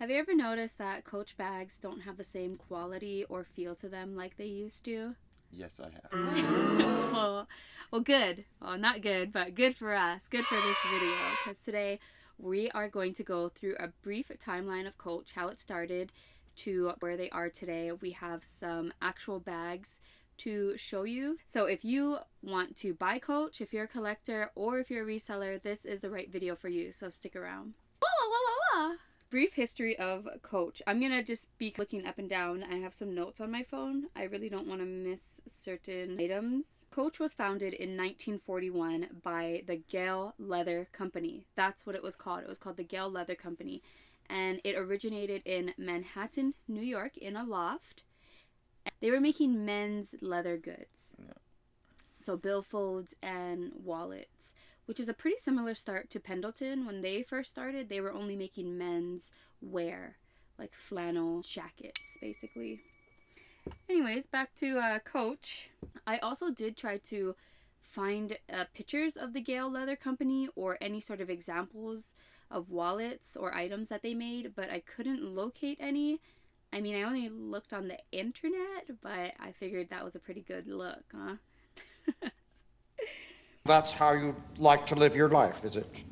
Have you ever noticed that Coach bags don't have the same quality or feel to them like they used to? Yes, I have. well, good. Well, not good, but good for us. Good for this video. Because today we are going to go through a brief timeline of Coach, how it started to where they are today. We have some actual bags to show you. So if you want to buy Coach, if you're a collector, or if you're a reseller, this is the right video for you. So stick around. Brief history of Coach. I'm gonna just be looking up and down. I have some notes on my phone. I really don't want to miss certain items. Coach was founded in 1941 by the Gale Leather Company. That's what it was called. It was called the Gale Leather Company. And it originated in Manhattan, New York, in a loft. They were making men's leather goods. Yeah. So billfolds and wallets, which is a pretty similar start to Pendleton. When they first started, they were only making men's wear, like flannel jackets, basically. Anyways, back to Coach. I also did try to find pictures of the Gale Leather Company or any sort of examples of wallets or items that they made, but I couldn't locate any. I mean, I only looked on the internet, but I figured that was a pretty good look, huh? That's how you like to live your life, is it?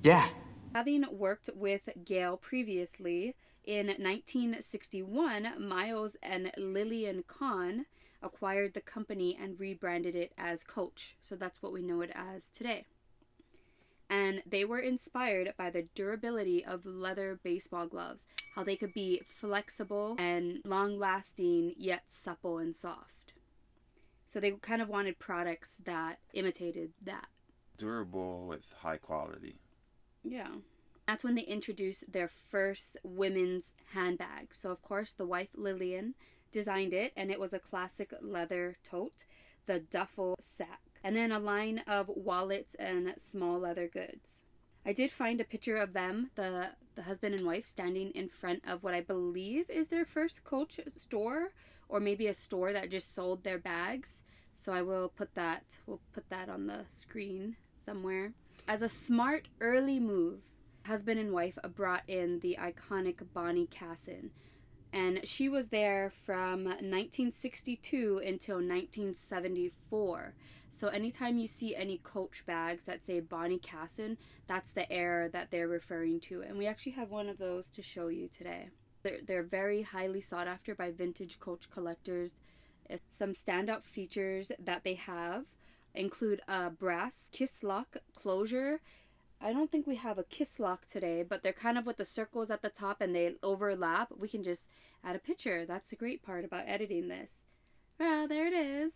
Yeah. Having worked with Gale previously, in 1961, Miles and Lillian Kahn acquired the company and rebranded it as Coach. So that's what we know it as today. And they were inspired by the durability of leather baseball gloves, how they could be flexible and long-lasting, yet supple and soft. So they kind of wanted products that imitated that. Durable with high quality. Yeah. That's when they introduced their first women's handbag. So, of course, the wife Lillian designed it, and it was a classic leather tote, the duffel sack, and then a line of wallets and small leather goods. I did find a picture of them, the husband and wife, standing in front of what I believe is their first Coach store, or maybe a store that just sold their bags. So I will put that, we'll put that on the screen somewhere. As a smart early move, husband and wife brought in the iconic Bonnie Cassin. And she was there from 1962 until 1974. So anytime you see any Coach bags that say Bonnie Cassin, that's the era that they're referring to. And we actually have one of those to show you today. They're very highly sought after by vintage Coach collectors. Some standout features that they have include a brass kiss lock closure. I don't think we have a kiss lock today, but they're kind of with the circles at the top and they overlap. We can just add a picture. That's the great part about editing this. Well, there it is.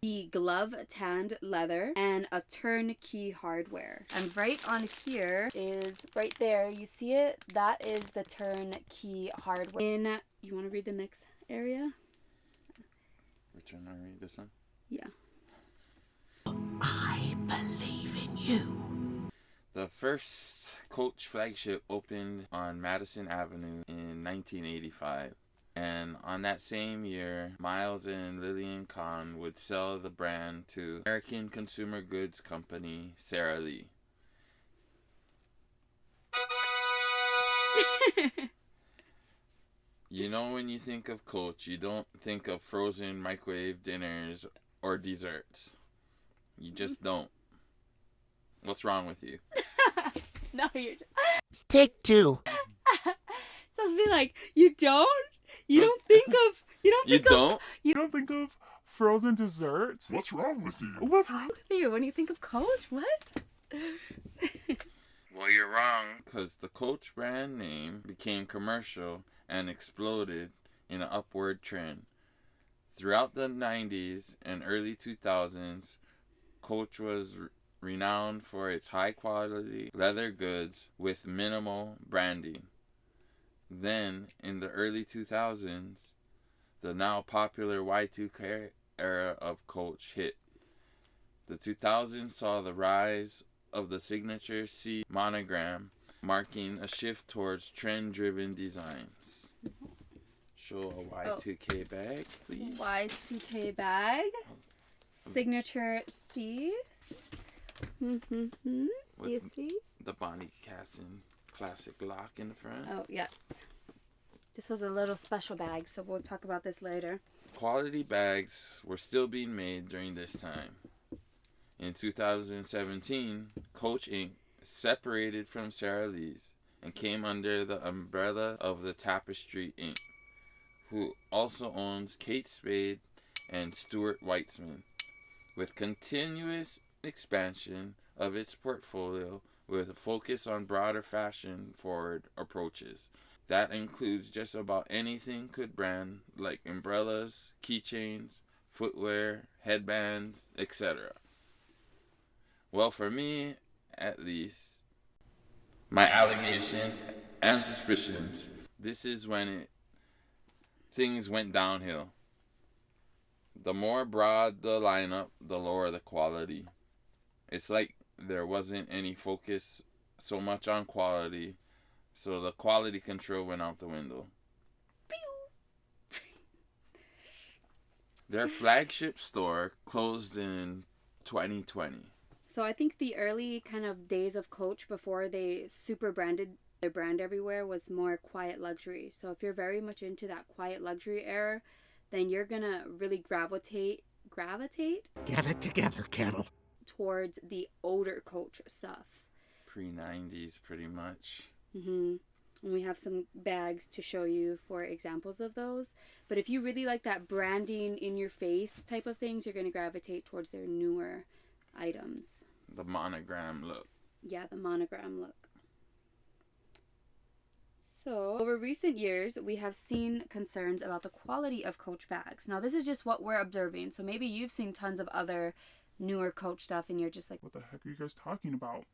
The glove tanned leather and a turnkey hardware. And right on here is right there. You see it? That is the turnkey hardware. You want to read the next area? Which one? I read this one? Yeah. I believe in you. The first Coach flagship opened on Madison Avenue in 1985. And on that same year, Miles and Lillian Kahn would sell the brand to American consumer goods company Sara Lee. You know, when you think of Coach, you don't think of frozen microwave dinners or desserts. You just don't. What's wrong with you? No, you're... Take two. Sounds be like, you don't? You don't think of... You don't think of frozen desserts? What's wrong with you? What's wrong with you when you think of Coach? What? Well, you're wrong, because the Coach brand name became commercial and exploded in an upward trend. Throughout the 90s and early 2000s, Coach was renowned for its high-quality leather goods with minimal branding. Then, in the early 2000s, the now popular Y2K era of Coach hit. The 2000s saw the rise of the signature C monogram, marking a shift towards trend-driven designs. Show a Y2K bag, please. Y2K bag. Signature C's. You see? The Bonnie Cassin classic lock in the front. Oh, yes. This was a little special bag, so we'll talk about this later. Quality bags were still being made during this time. In 2017, Coach Inc. separated from Sara Lee's and came under the umbrella of the Tapestry Inc., who also owns Kate Spade and Stuart Weitzman, with continuous expansion of its portfolio with a focus on broader fashion-forward approaches. That includes just about anything could brand, like umbrellas, keychains, footwear, headbands, etc. Well, for me, at least, my allegations and suspicions, this is when things went downhill. The more broad the lineup, the lower the quality. It's like there wasn't any focus so much on quality, so the quality control went out the window. Their flagship store closed in 2020. So I think the early kind of days of Coach before they super branded their brand everywhere was more quiet luxury. So if you're very much into that quiet luxury era, then you're gonna really gravitate Get it together, Kettle. towards the older Coach stuff. Pre-90s, pretty much. And we have some bags to show you for examples of those. But if you really like that branding in your face type of things, you're gonna gravitate towards their newer items. The monogram look. Yeah, the monogram look. So, over recent years, we have seen concerns about the quality of Coach bags. Now, this is just what we're observing. So maybe you've seen tons of other newer Coach stuff and you're just like, What the heck are you guys talking about?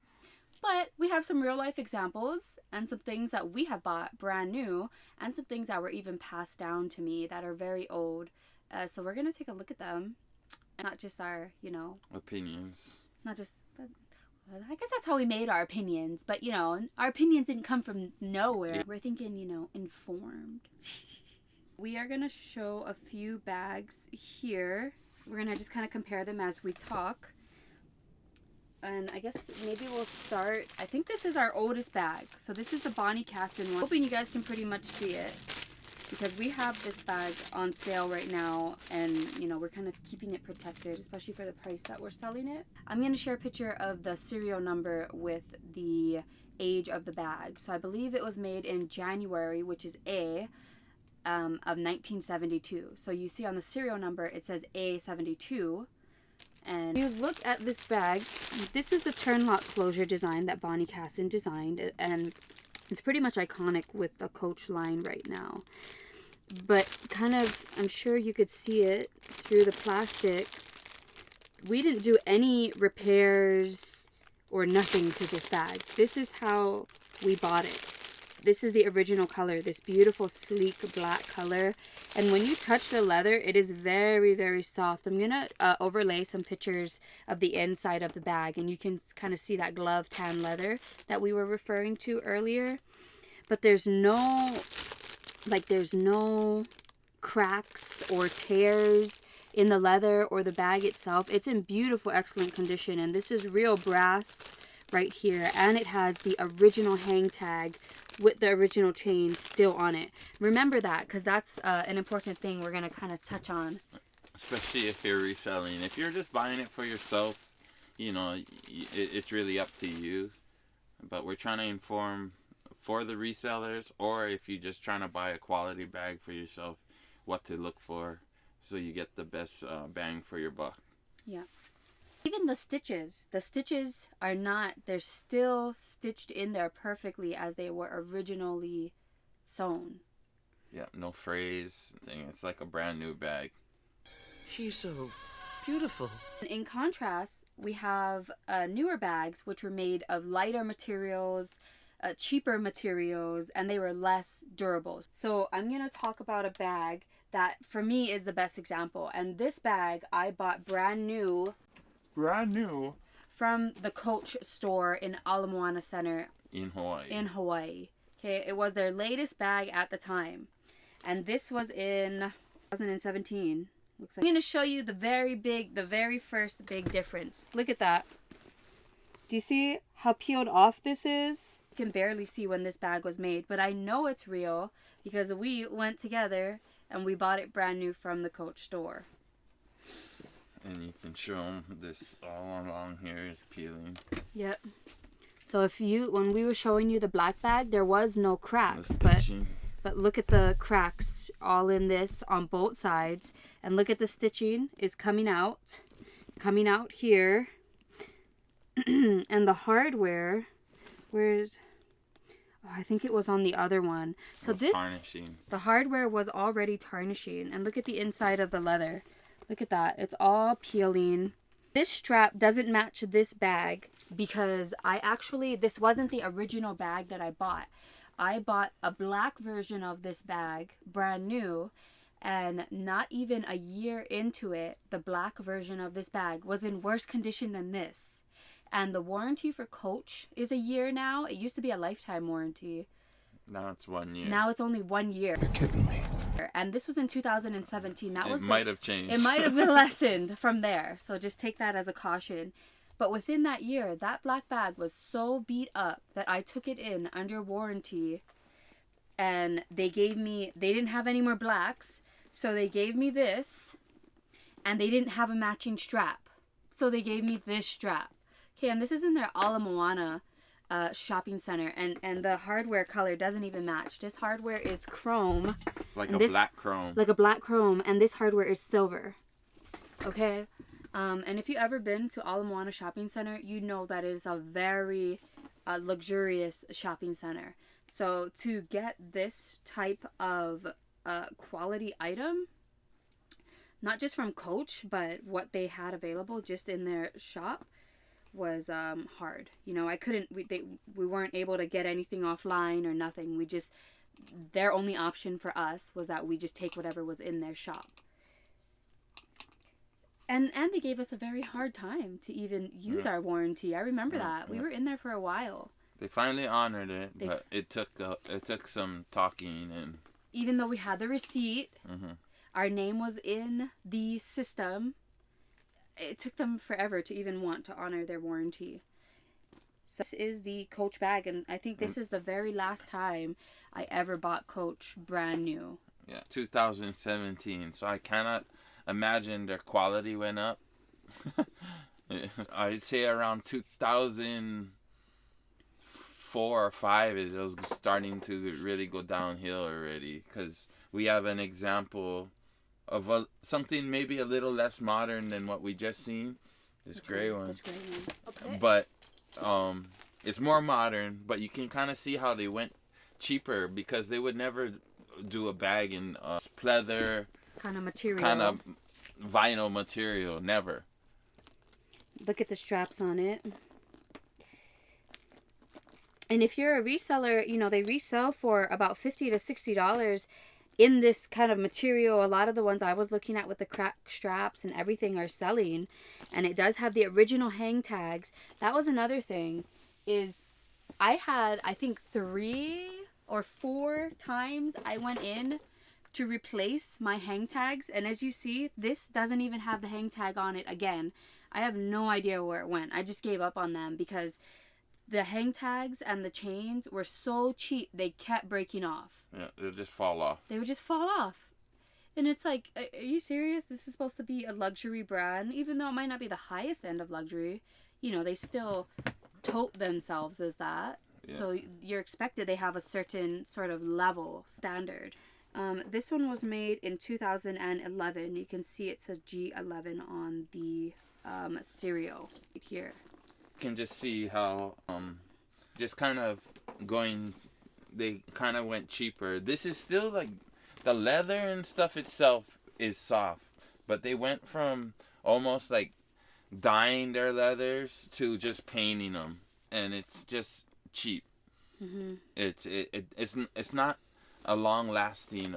but we have some real life examples and some things that we have bought brand new and some things that were even passed down to me that are very old. So we're going to take a look at them. And not just our, Opinions. not just, I guess that's how we made our opinions. But, our opinions didn't come from nowhere. We're thinking, informed. We are going to show a few bags here. We're going to just kind of compare them as we talk. And I guess maybe we'll start, I think this is our oldest bag. So this is the Bonnie Cassin one. Hoping you guys can pretty much see it, because we have this bag on sale right now and, we're kind of keeping it protected, especially for the price that we're selling it. I'm going to share a picture of the serial number with the age of the bag. So I believe it was made in January, which is A, of 1972. So you see on the serial number, it says A72. And if you look at this bag, this is the turn lock closure design that Bonnie Cassin designed, and it's pretty much iconic with the Coach line right now. But kind of, I'm sure you could see it through the plastic. We didn't do any repairs or nothing to this bag. This is how we bought it. This is the original color, this beautiful sleek black color. And when you touch the leather, it is very, very soft. I'm going to overlay some pictures of the inside of the bag, and you can kind of see that glove tan leather that we were referring to earlier. But there's no cracks or tears in the leather or the bag itself. It's in beautiful, excellent condition. And this is real brass right here. And it has the original hang tag with the original chain still on it. Remember that, because that's an important thing we're going to kind of touch on. Especially if you're reselling. If you're just buying it for yourself, it's really up to you. But we're trying to inform for the resellers, or if you're just trying to buy a quality bag for yourself, what to look for so you get the best bang for your buck. Yeah. Even the stitches are not, they're still stitched in there perfectly as they were originally sewn. Yeah, no phrase thing. It's like a brand new bag. She's so beautiful. In contrast, we have newer bags which were made of lighter materials, cheaper materials, and they were less durable. So I'm going to talk about a bag that for me is the best example. And this bag I bought brand new from the Coach store in Ala Moana Center in Hawaii. Okay, it was their latest bag at the time. And this was in 2017. Looks like. I'm going to show you the very first big difference. Look at that. Do you see how peeled off this is? can barely see when this bag was made, but I know it's real because we went together and we bought it brand new from the Coach store. And you can show them this all along here is peeling. Yep. So when we were showing you the black bag, there was no cracks, but look at the cracks all in this on both sides, and look at the stitching is coming out here. And the hardware, I think it was on the other one. So this tarnishing. The hardware was already tarnishing, and look at the inside of the leather. Look at that. It's all peeling. This strap doesn't match this bag because this wasn't the original bag that I bought. I bought a black version of this bag, brand new, and not even a year into it, the black version of this bag was in worse condition than this. And the warranty for Coach is a year now. It used to be a lifetime warranty. Now it's 1 year. Now it's only 1 year. You're kidding me. And this was in 2017. It might have changed. It might have been lessened from there. So just take that as a caution. But within that year, that black bag was so beat up that I took it in under warranty. And they didn't have any more blacks. So they gave me this. And they didn't have a matching strap. So they gave me this strap. Okay, and this is in their Ala Moana shopping center. And the hardware color doesn't even match. This hardware is chrome. Like black chrome. Like a black chrome. And this hardware is silver. Okay? And if you've ever been to Ala Moana shopping center, you know that it is a very luxurious shopping center. So to get this type of quality item, not just from Coach, but what they had available just in their shop, was hard. You know, we weren't able to get anything offline or nothing. Their only option for us was that we just take whatever was in their shop. And they gave us a very hard time to even use our warranty. I remember that. We were in there for a while. They finally honored it, but it took some talking, and even though we had the receipt, our name was in the system, it took them forever to even want to honor their warranty. So this is the Coach bag, and I think this is the very last time I ever bought Coach brand new. Yeah, 2017. So I cannot imagine their quality went up. I'd say around 2004 or 5 it was starting to really go downhill already, because we have an example of something maybe a little less modern than what we just seen. This gray one. Okay. But it's more modern, but you can kind of see how they went cheaper, because they would never do a bag in pleather kind of material. Kind of vinyl material. Never. Look at the straps on it. And if you're a reseller, you know, they resell for about $50 to $60 in this kind of material. A lot of the ones I was looking at with the crack straps and everything are selling. And it does have the original hang tags. That was another thing, is I had, I think, 3 or 4 times I went in to replace my hang tags, and as you see, this doesn't even have the hang tag on it again. I have no idea where it went. I just gave up on them because the hang tags and the chains were so cheap, they kept breaking off. Yeah, they would just fall off. They would just fall off. And it's like, are you serious? This is supposed to be a luxury brand, even though it might not be the highest end of luxury. You know, they still tote themselves as that. Yeah. So you're expected they have a certain sort of level standard. This one was made in 2011. You can see it says G11 on the cereal right here. You can just see how just kind of they kind of went cheaper. This is still like the leather and stuff itself is soft, but they went from almost like dyeing their leathers to just painting them, and it's just cheap. Mm-hmm. It's not a long-lasting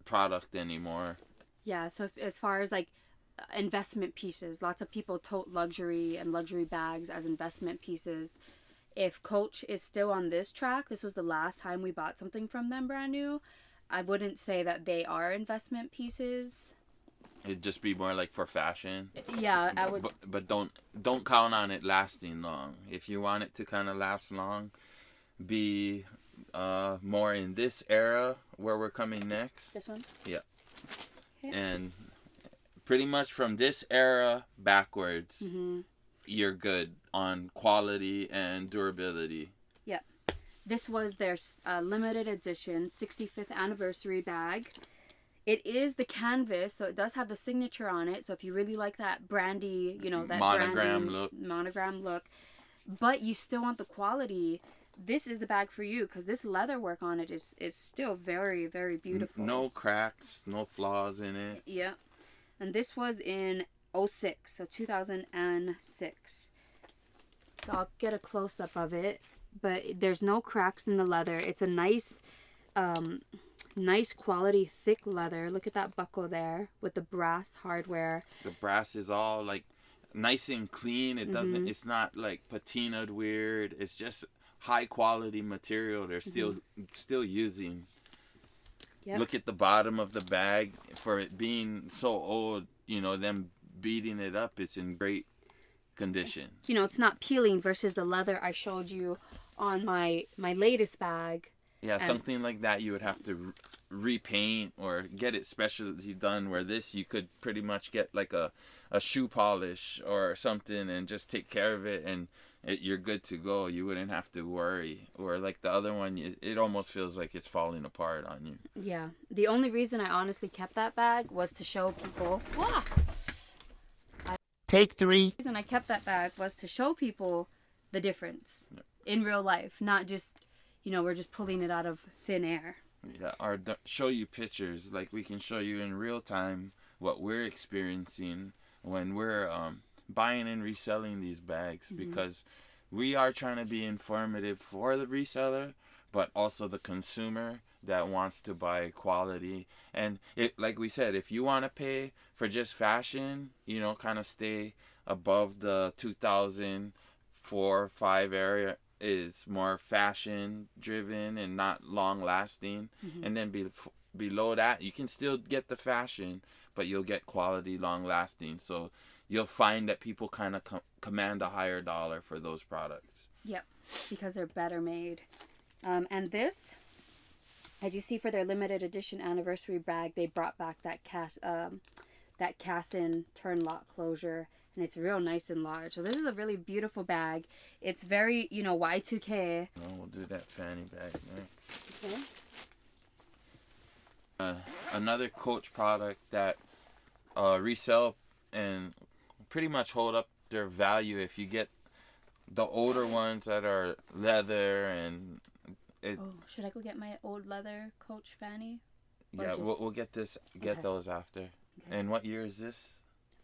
product anymore. Yeah, so as far as like investment pieces, lots of people tote luxury and luxury bags as investment pieces. If Coach is still on this track, this was the last time we bought something from them brand new, I wouldn't say that they are investment pieces. It'd just be more like for fashion. Yeah, I would. But don't count on it lasting long. If you want it to kind of last long, be more in this era where we're coming next. This one? Yeah. Okay. And pretty much from this era backwards, you're good on quality and durability. Yeah. This was their limited edition 65th anniversary bag. It is the canvas, so it does have the signature on it. So if you really like that brandy, you know, that monogram look, but you still want the quality, this is the bag for you, because this leather work on it is still very, very beautiful. No cracks, no flaws in it. Yeah. And this was in 06, so 2006. So I'll get a close-up of it, but there's no cracks in the leather. It's a nice nice quality thick leather. Look at that buckle there with the brass hardware. The brass is all like nice and clean. It doesn't, it's not like patinaed weird. It's just high quality material they're still using. Yep. Look at the bottom of the bag. For it being so old, you know, them beating it up, it's in great condition. You know, it's not peeling versus the leather I showed you on my latest bag. Yeah, something like that you would have to repaint or get it specially done, where this you could pretty much get like a shoe polish or something and just take care of it, and you're good to go. You wouldn't have to worry. Or like the other one, it almost feels like it's falling apart on you. Yeah. The only reason I honestly kept that bag was to show people... Take 3. The reason I kept that bag was to show people the difference in real life, not just... You know, we're just pulling it out of thin air. Yeah, or show you pictures. Like, we can show you in real time what we're experiencing when we're buying and reselling these bags. Because we are trying to be informative for the reseller, but also the consumer that wants to buy quality. And it, like we said, if you want to pay for just fashion, you know, kind of stay above the 2004-5 area, is more fashion driven and not long lasting. And then below that you can still get the fashion, but you'll get quality, long lasting. So you'll find that people kind of command a higher dollar for those products. Yep, because they're better made. And this, as you see, for their limited edition anniversary bag, they brought back that cast-in turn lock closure. And it's real nice and large. So this is a really beautiful bag. It's very, you know, Y2K. Oh, we'll do that fanny bag next. Okay. Another Coach product that resell and pretty much hold up their value if you get the older ones that are leather and... should I go get my old leather Coach fanny? Yeah, we'll get those after. Okay. And what year is this?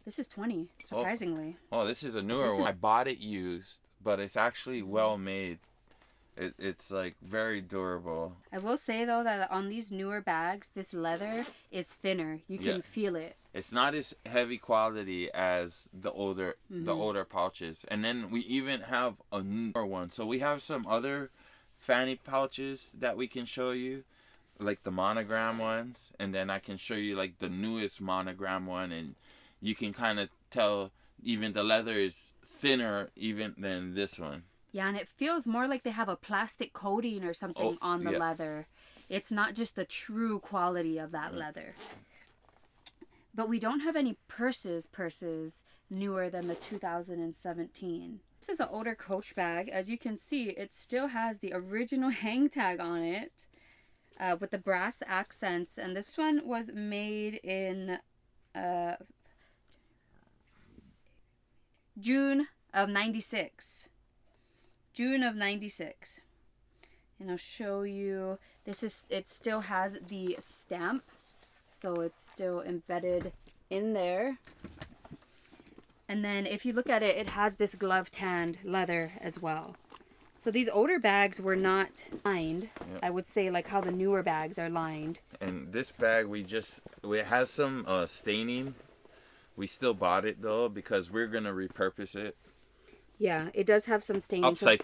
This is 20, surprisingly. Oh, this is a newer one. I bought it used, but it's actually well made. It's like very durable. I will say though that on these newer bags, this leather is thinner. You can feel it. It's not as heavy quality as the older pouches. And then we even have a newer one. So we have some other fanny pouches that we can show you, like the monogram ones, and then I can show you like the newest monogram one, and you can kind of tell even the leather is thinner even than this one. Yeah, and it feels more like they have a plastic coating or something on the leather. It's not just the true quality of that leather. But we don't have any purses newer than the 2017. This is an older Coach bag. As you can see, it still has the original hang tag on it with the brass accents. And this one was made in... June of 96. June of 96. And I'll show you, it still has the stamp, so it's still embedded in there. And then if you look at it, it has this glove tanned leather as well. So these older bags were not lined. Yep. I would say like how the newer bags are lined. And this bag, it has some staining. We still bought it though because we're gonna repurpose it. Yeah, it does have some staining. We're gonna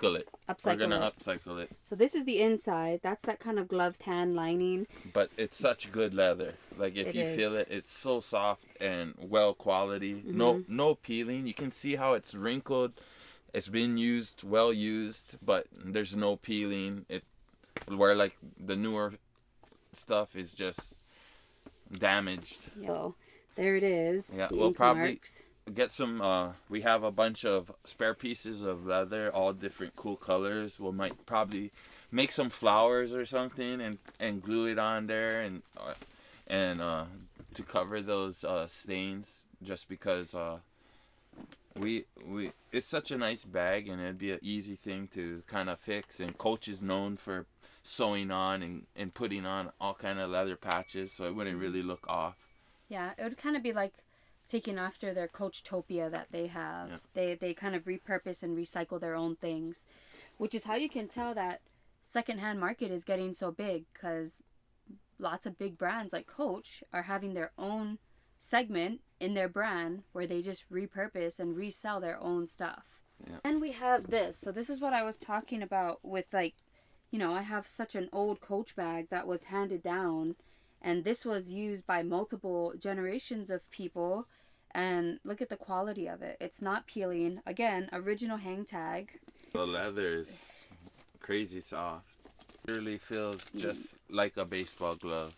upcycle it. So this is the inside. That's that kind of glove tan lining. But it's such good leather. Like if you feel it, it's so soft and well quality. No peeling. You can see how it's wrinkled it's been used, well used, but there's no peeling. Where like the newer stuff is just damaged. So there it is. Yeah, the we'll ink probably marks. get some. We have a bunch of spare pieces of leather, all different cool colors. We might probably make some flowers or something and glue it on there and to cover those stains, just because we it's such a nice bag and it'd be an easy thing to kind of fix. And Coach is known for sewing on and putting on all kind of leather patches, so it wouldn't really look off. Yeah, it would kind of be like taking after their Coachtopia that they have. Yeah. They kind of repurpose and recycle their own things, which is how you can tell that secondhand market is getting so big, because lots of big brands like Coach are having their own segment in their brand where they just repurpose and resell their own stuff. Yeah. And we have this. So this is what I was talking about with, like, you know, I have such an old Coach bag that was handed down, and this was used by multiple generations of people, and look at the quality of it. It's not peeling. Again, original hang tag. The leather is crazy soft. It really feels just like a baseball glove.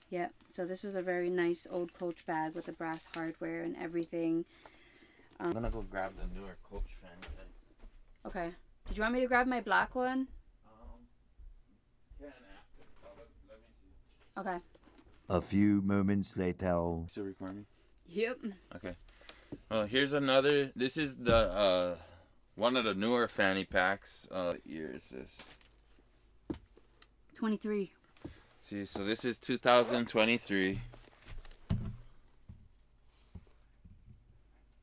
Yep. So this was a very nice old Coach bag with the brass hardware and everything. I'm gonna go grab the newer Coach fan thing. Okay. Did you want me to grab my black one? Can after. Let me see. Okay. A few moments later. Still recording? Yep. Okay. Well, here's another. This is the one of the newer fanny packs. Year is this? 23. See, so this is 2023.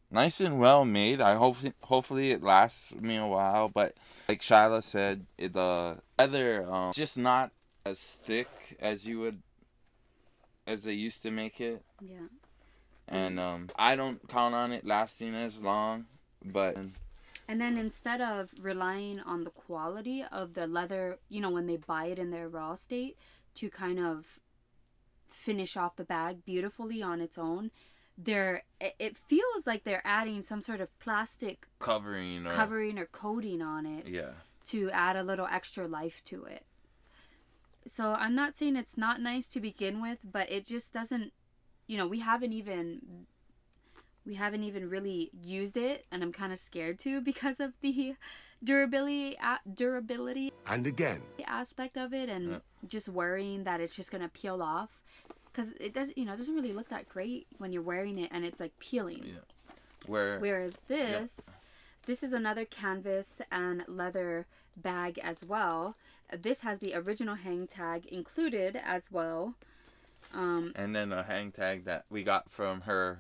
Nice and well made. Hopefully it lasts me a while. But like Shyla said, the leather just not as thick as they used to make it. Yeah. And I don't count on it lasting as long. But And then instead of relying on the quality of the leather, you know, when they buy it in their raw state to kind of finish off the bag beautifully on its own, it feels like they're adding some sort of plastic covering or coating on it, yeah, to add a little extra life to it. So I'm not saying it's not nice to begin with, but it just doesn't, you know, we haven't even really used it, and I'm kind of scared too because of the durability And again. aspect of it, and just worrying that it's just gonna peel off, because it doesn't really look that great when you're wearing it and it's like peeling. Yeah. Whereas this is another canvas and leather bag as well. This has the original hang tag included as well. And then a hang tag that we got from her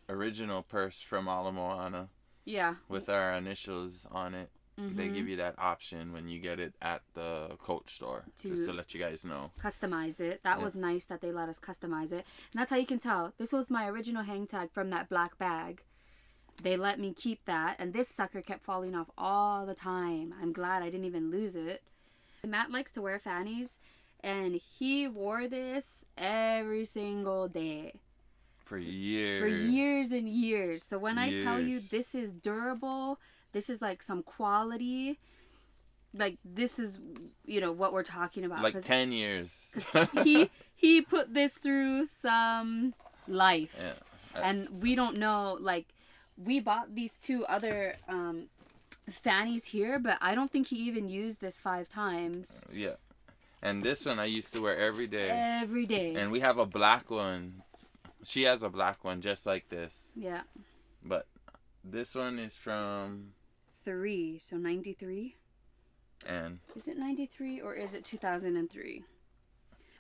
original purse from Ala Moana. Yeah. With our initials on it. Mm-hmm. They give you that option when you get it at the Coach store, just to let you guys know. Customize it. That was nice that they let us customize it. And that's how you can tell. This was my original hang tag from that black bag. They let me keep that, and this sucker kept falling off all the time. I'm glad I didn't even lose it. Matt likes to wear fannies, and he wore this every single day. For years. For years and years. So when I tell you this is durable, this is like some quality, like this is, you know, what we're talking about. Like 10 years. he put this through some life. Yeah. And we don't know, like, we bought these two other fannies here, but I don't think he even used this 5 times. Yeah. And this one I used to wear every day. Every day. And we have a black one. She has a black one just like this. Yeah. But this one is from 3, so 93. And is it 93 or is it 2003?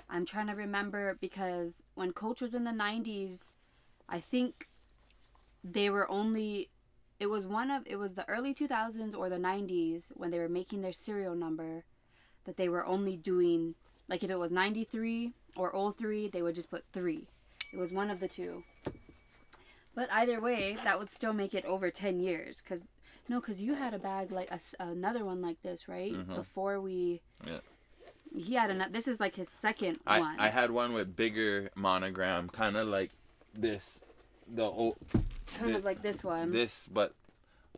I'm trying to remember, because when Coach was in the 90s, I think they were only, it was the early 2000s or the 90s when they were making their serial number, that they were only doing, like, if it was 93 or 03, they would just put 3. It was one of the two. But either way, that would still make it over 10 years. Because you had a bag like another one like this, right? Mm-hmm. Before we... Yeah. He had another... This is like his second one. I had one with bigger monogram, kind of like this. Kind of like this one. This, but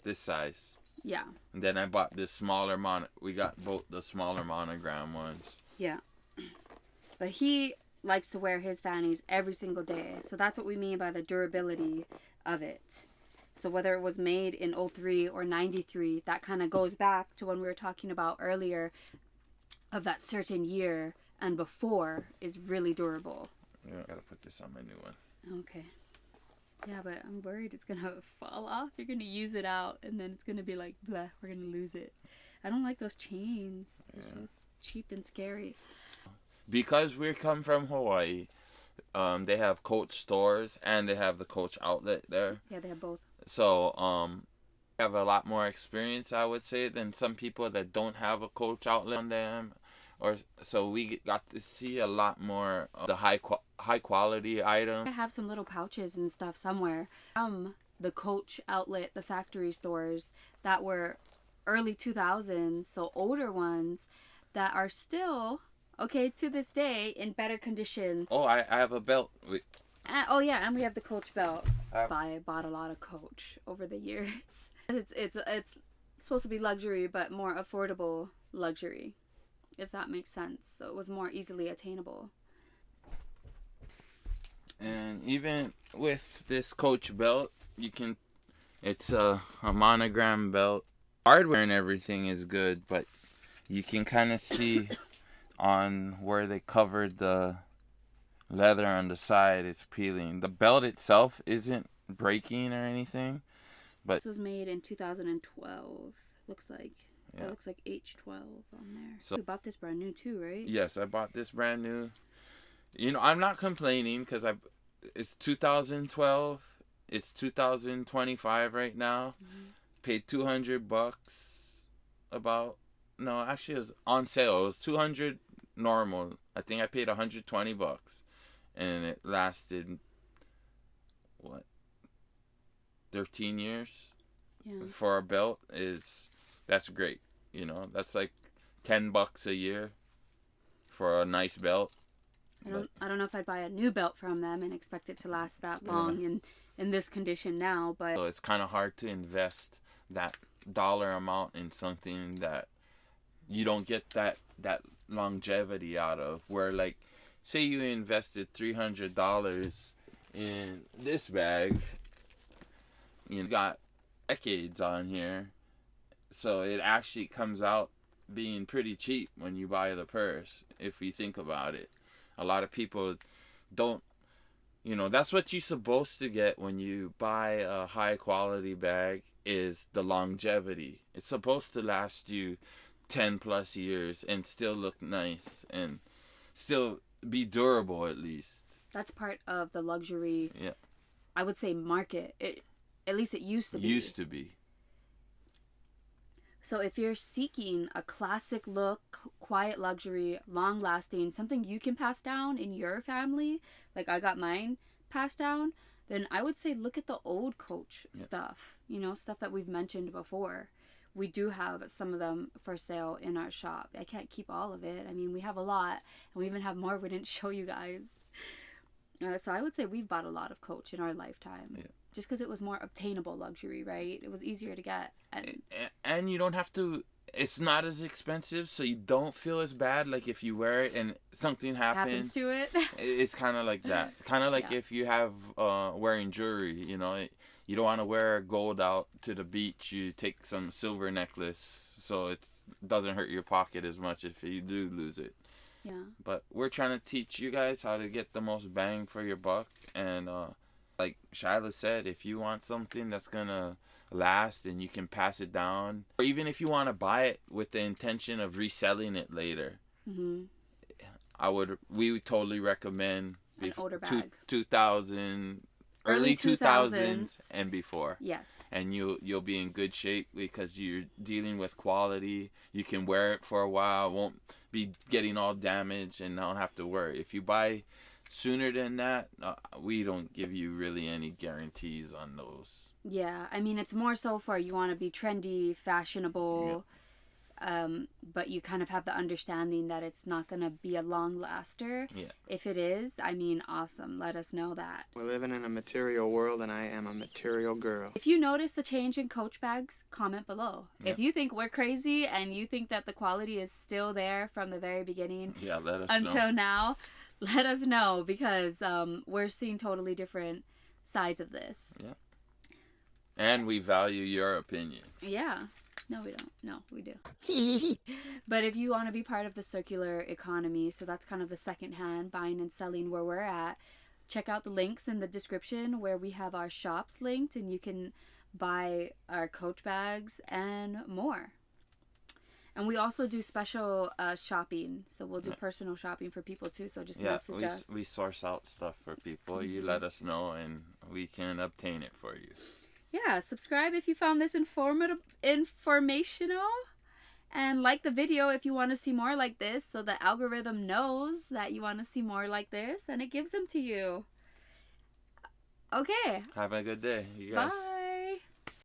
this size. Yeah. And then I bought this smaller we got both the smaller monogram ones. Yeah. But he likes to wear his fannies every single day. So that's what we mean by the durability of it. So whether it was made in 03 or 93, that kind of goes back to when we were talking about earlier of that certain year and before is really durable. Yeah, I gotta put this on my new one. Okay. Yeah, but I'm worried it's gonna fall off. You're gonna use it out and then it's gonna be like, blah, we're gonna lose it. I don't like those chains. They're so cheap and scary. Because we come from Hawaii, they have Coach stores and they have the Coach outlet there. Yeah, they have both. So, have a lot more experience, I would say, than some people that don't have a Coach outlet on them. So we got to see a lot more of the high quality items. I have some little pouches and stuff somewhere from the Coach outlet, the factory stores that were early 2000s, so older ones that are still, okay, to this day in better condition. Oh, I have a belt. Oh yeah, and we have the Coach belt. I bought a lot of Coach over the years. It's supposed to be luxury, but more affordable luxury, if that makes sense. So it was more easily attainable. And even with this Coach belt, it's a monogram belt. Hardware and everything is good, but you can kind of see on where they covered the leather on the side, it's peeling. The belt itself isn't breaking or anything, but this was made in 2012. Looks like. Yeah. It looks like H12 on there. So we bought this brand new too, right? Yes, I bought this brand new. You know, I'm not complaining because it's 2012. It's 2025 right now. Mm-hmm. Paid $200 about. No, actually it was on sale. It was $200 normal. I think I paid $120, and it lasted 13 years. Yeah. For a belt that's great. You know, that's like $10 a year for a nice belt. I don't know if I'd buy a new belt from them and expect it to last that long in this condition now, but so it's kind of hard to invest that dollar amount in something that you don't get that longevity out of. Where, like, say you invested $300 in this bag, you got decades on here, so it actually comes out being pretty cheap when you buy the purse, if you think about it. A lot of people don't, that's what you're supposed to get when you buy a high quality bag, is the longevity. It's supposed to last you 10 plus years and still look nice and still be durable, at least. That's part of the luxury, I would say, market. At least it used to be. So if you're seeking a classic look, quiet luxury, long lasting, something you can pass down in your family, like I got mine passed down, then I would say look at the old Coach stuff, stuff that we've mentioned before. We do have some of them for sale in our shop. I can't keep all of it. I mean, we have a lot, and we even have more we didn't show you guys. So I would say we've bought a lot of Coach in our lifetime. Yeah. Just because it was more obtainable luxury, right? It was easier to get. And you don't have to, it's not as expensive, so you don't feel as bad. Like if you wear it and something happens to it. It's kind of like that. Kind of like if you have wearing jewelry, you don't want to wear gold out to the beach. You take some silver necklace so it doesn't hurt your pocket as much if you do lose it. Yeah. But we're trying to teach you guys how to get the most bang for your buck. And like Shyla said, if you want something that's going to last and you can pass it down, or even if you want to buy it with the intention of reselling it later, we would totally recommend an older bag. 2000, early 2000s and before. Yes. And you'll be in good shape because you're dealing with quality. You can wear it for a while, won't be getting all damaged, and don't have to worry. If you buy sooner than that, we don't give you really any guarantees on those. Yeah, I mean, it's more so for you want to be trendy, fashionable, but you kind of have the understanding that it's not going to be a long laster. Yeah. If it is, I mean, awesome. Let us know that. We're living in a material world, and I am a material girl. If you notice the change in Coach bags, comment below. Yeah. If you think we're crazy and you think that the quality is still there from the very beginning let us until know. now, let us know, because we're seeing totally different sides of this. Yeah. And we value your opinion. Yeah. No, we don't. No, we do. But if you want to be part of the circular economy, so that's kind of the secondhand buying and selling where we're at, check out the links in the description where we have our shops linked, and you can buy our Coach bags and more. And we also do special shopping, so we'll do personal shopping for people too. So just message us. We source out stuff for people. You let us know, and we can obtain it for you. Yeah, subscribe if you found this informational, and like the video if you want to see more like this, so the algorithm knows that you want to see more like this, and it gives them to you. Okay. Have a good day, you guys. Bye.